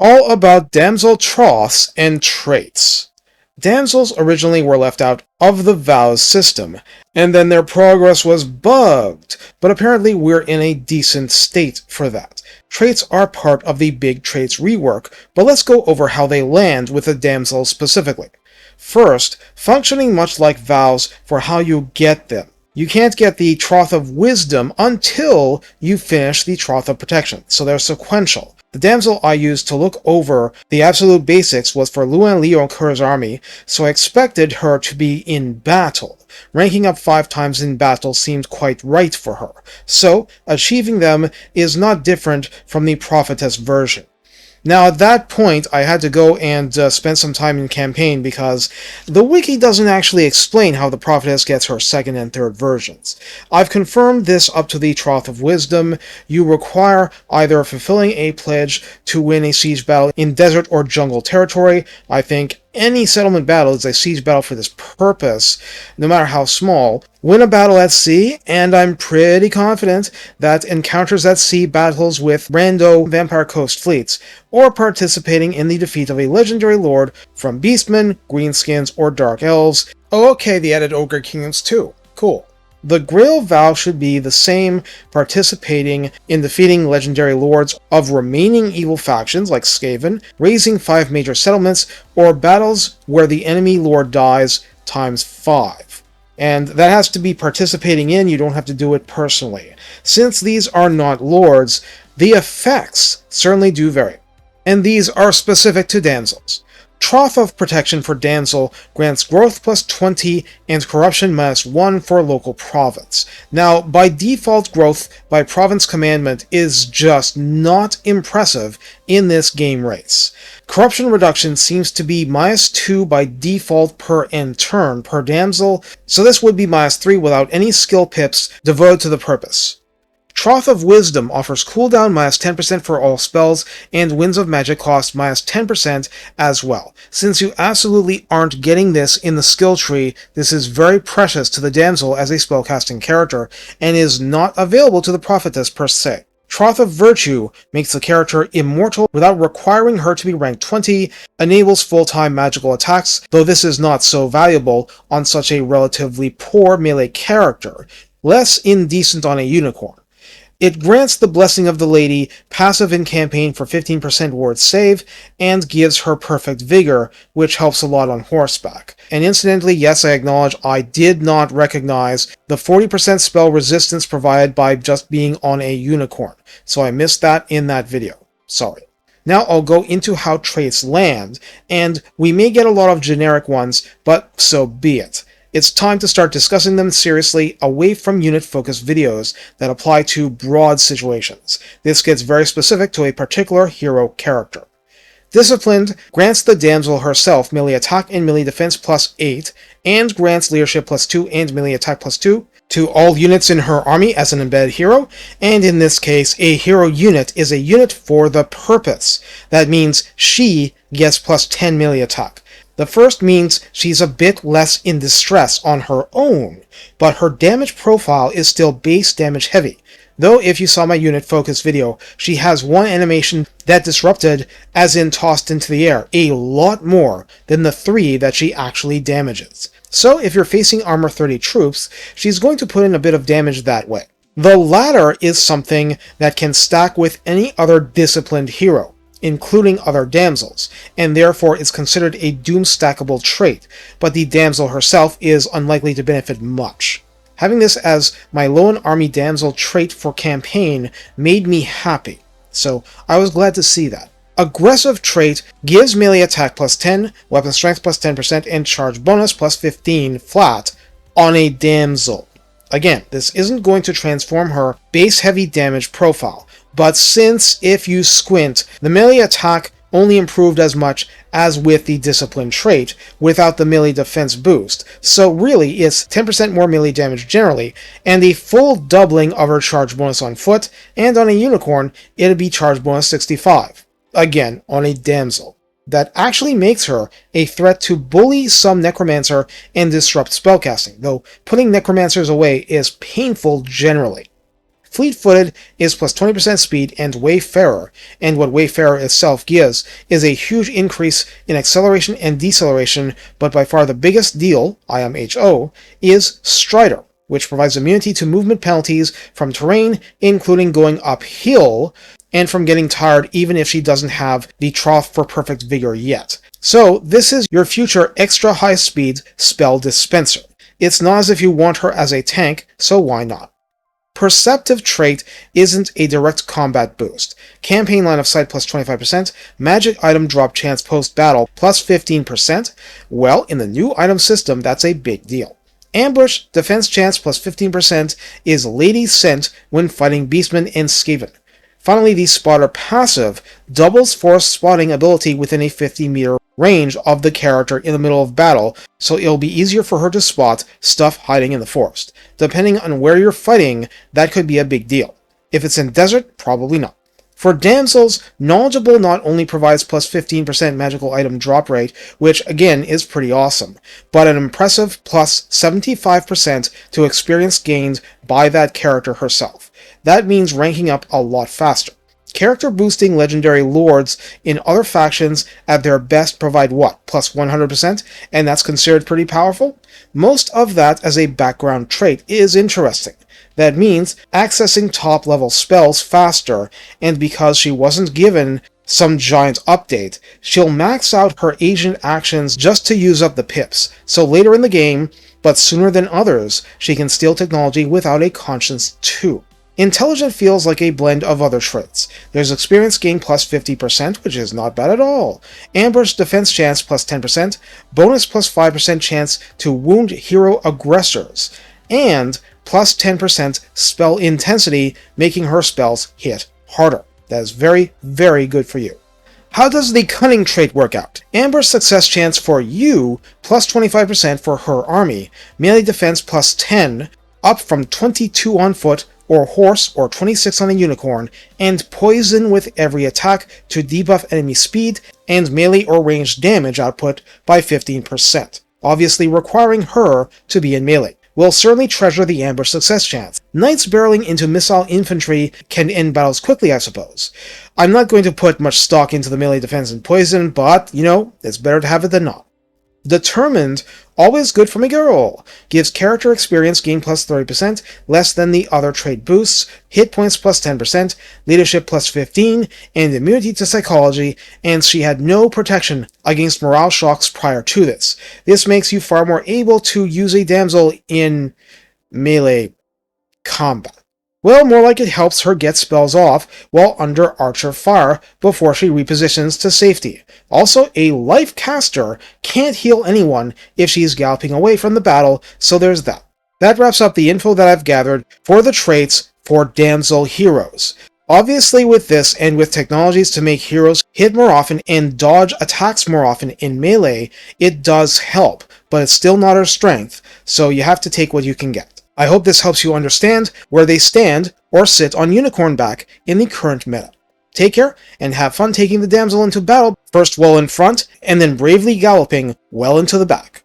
all about Damsel Troths and traits. Damsels originally were left out of the vows system, and then their progress was bugged, but apparently we're in a decent state for that. Traits are part of the big traits rework, but let's go over how they land with the damsels specifically. First, functioning much like vows for how you get them. You can't get the Troth of Wisdom until you finish the Troth of Protection, so they're sequential. The damsel I used to look over the absolute basics was for Luan Leo Kerr's army, so I expected her to be in battle. Ranking up 5 times in battle seemed quite right for her, so achieving them is not different from the prophetess version. Now at that point, I had to go and spend some time in campaign because the wiki doesn't actually explain how the prophetess gets her 2nd and 3rd versions. I've confirmed this up to the Troth of Wisdom. You require either fulfilling a pledge to win a siege battle in desert or jungle territory. I think any settlement battle is a siege battle for this purpose, no matter how small. Win a battle at sea, and I'm pretty confident that encounters at sea battles with rando Vampire Coast fleets, or participating in the defeat of a legendary lord from Beastmen, Greenskins, or Dark Elves. Oh, okay, they added Ogre Kingdoms too. Cool. The Grail vow should be the same, participating in defeating legendary lords of remaining evil factions like Skaven, raising 5 major settlements, or battles where the enemy lord dies times 5. And that has to be participating in, you don't have to do it personally. Since these are not lords, the effects certainly do vary. And these are specific to damsels. Troth of Protection for Damsel grants growth plus 20 and corruption minus 1 for local province. Now, by default, growth by province commandment is just not impressive in this game race. Corruption reduction seems to be minus 2 by default per end turn per damsel, so this would be minus 3 without any skill pips devoted to the purpose. Troth of Wisdom offers cooldown minus 10% for all spells, and Winds of Magic cost minus 10% as well. Since you absolutely aren't getting this in the skill tree, this is very precious to the damsel as a spellcasting character, and is not available to the prophetess per se. Troth of Virtue makes the character immortal without requiring her to be ranked 20, enables full-time magical attacks, though this is not so valuable on such a relatively poor melee character, less indecent on a unicorn. It grants the Blessing of the Lady, passive in campaign for 15% ward save, and gives her Perfect Vigor, which helps a lot on horseback. And incidentally, yes, I acknowledge I did not recognize the 40% spell resistance provided by just being on a unicorn, so I missed that in that video. Sorry. Now I'll go into how traits land, and we may get a lot of generic ones, but so be it. It's time to start discussing them seriously away from unit-focused videos that apply to broad situations. This gets very specific to a particular hero character. Disciplined grants the damsel herself melee attack and melee defense plus 8, and grants leadership plus 2 and melee attack plus 2 to all units in her army as an embedded hero, and in this case, a hero unit is a unit for the purpose. That means she gets plus 10 melee attack. The first means she's a bit less in distress on her own, but her damage profile is still base damage heavy. Though if you saw my unit focus video, she has one animation that disrupted, as in tossed into the air, a lot more than the 3 that she actually damages. So if you're facing armor 30 troops, she's going to put in a bit of damage that way. The latter is something that can stack with any other disciplined hero, including other damsels, and therefore is considered a doom-stackable trait, but the damsel herself is unlikely to benefit much. Having this as my lone army damsel trait for campaign made me happy, so I was glad to see that. Aggressive trait gives melee attack plus 10, weapon strength plus 10%, and charge bonus plus 15 flat on a damsel. Again, this isn't going to transform her base-heavy damage profile, but since, if you squint, the melee attack only improved as much as with the discipline trait, without the melee defense boost, so really it's 10% more melee damage generally, and a full doubling of her charge bonus on foot, and on a unicorn, it'd be charge bonus 65. Again, on a damsel. That actually makes her a threat to bully some necromancer and disrupt spellcasting, though putting necromancers away is painful generally. Fleet-footed is plus 20% speed and Wayfarer, and what Wayfarer itself gives is a huge increase in acceleration and deceleration, but by far the biggest deal, IMHO, is Strider, which provides immunity to movement penalties from terrain, including going uphill, and from getting tired even if she doesn't have the Troth for Perfect Vigor yet. So this is your future extra high speed spell dispenser. It's not as if you want her as a tank, so why not? Perceptive trait isn't a direct combat boost. Campaign line of sight plus 25%, magic item drop chance post-battle plus 15%. Well, in the new item system, that's a big deal. Ambush, defense chance plus 15% is Lady Scent when fighting Beastmen and Skaven. Finally, the Spotter passive doubles force spotting ability within a 50-meter range of the character in the middle of battle, so it'll be easier for her to spot stuff hiding in the forest. Depending on where you're fighting, that could be a big deal. If it's in desert, probably not. For Damsels, Knowledgeable not only provides plus 15% magical item drop rate, which again is pretty awesome, but an impressive plus 75% to experience gained by that character herself. That means ranking up a lot faster. Character boosting legendary lords in other factions at their best provide what? Plus 100%? And that's considered pretty powerful? Most of that as a background trait is interesting. That means accessing top level spells faster, and because she wasn't given some giant update, she'll max out her agent actions just to use up the pips, so later in the game, but sooner than others, she can steal technology without a conscience too. Intelligent feels like a blend of other traits. There's experience gain plus 50%, which is not bad at all. Ambush defense chance plus 10%, bonus plus 5% chance to wound hero aggressors, and plus 10% spell intensity, making her spells hit harder. That is very, very good for you. How does the Cunning trait work out? Ambush success chance for you, plus 25% for her army, melee defense plus 10, up from 22 on foot or horse or 26 on a unicorn, and poison with every attack to debuff enemy speed and melee or ranged damage output by 15%, obviously requiring her to be in melee. We'll certainly treasure the ambush success chance. Knights barreling into missile infantry can end battles quickly, I suppose. I'm not going to put much stock into the melee defense and poison, but, it's better to have it than not. Determined, always good from a girl, gives character experience gain plus 30%, less than the other trait boosts, hit points plus 10%, leadership plus 15%, and immunity to psychology, and she had no protection against morale shocks prior to this. This makes you far more able to use a damsel in melee combat. Well, more like it helps her get spells off while under archer fire before she repositions to safety. Also, a life caster can't heal anyone if she's galloping away from the battle, so there's that. That wraps up the info that I've gathered for the traits for damsel heroes. Obviously with this, and with technologies to make heroes hit more often and dodge attacks more often in melee, it does help, but it's still not her strength, so you have to take what you can get. I hope this helps you understand where they stand or sit on unicorn back in the current meta. Take care, and have fun taking the damsel into battle, first well in front, and then bravely galloping well into the back.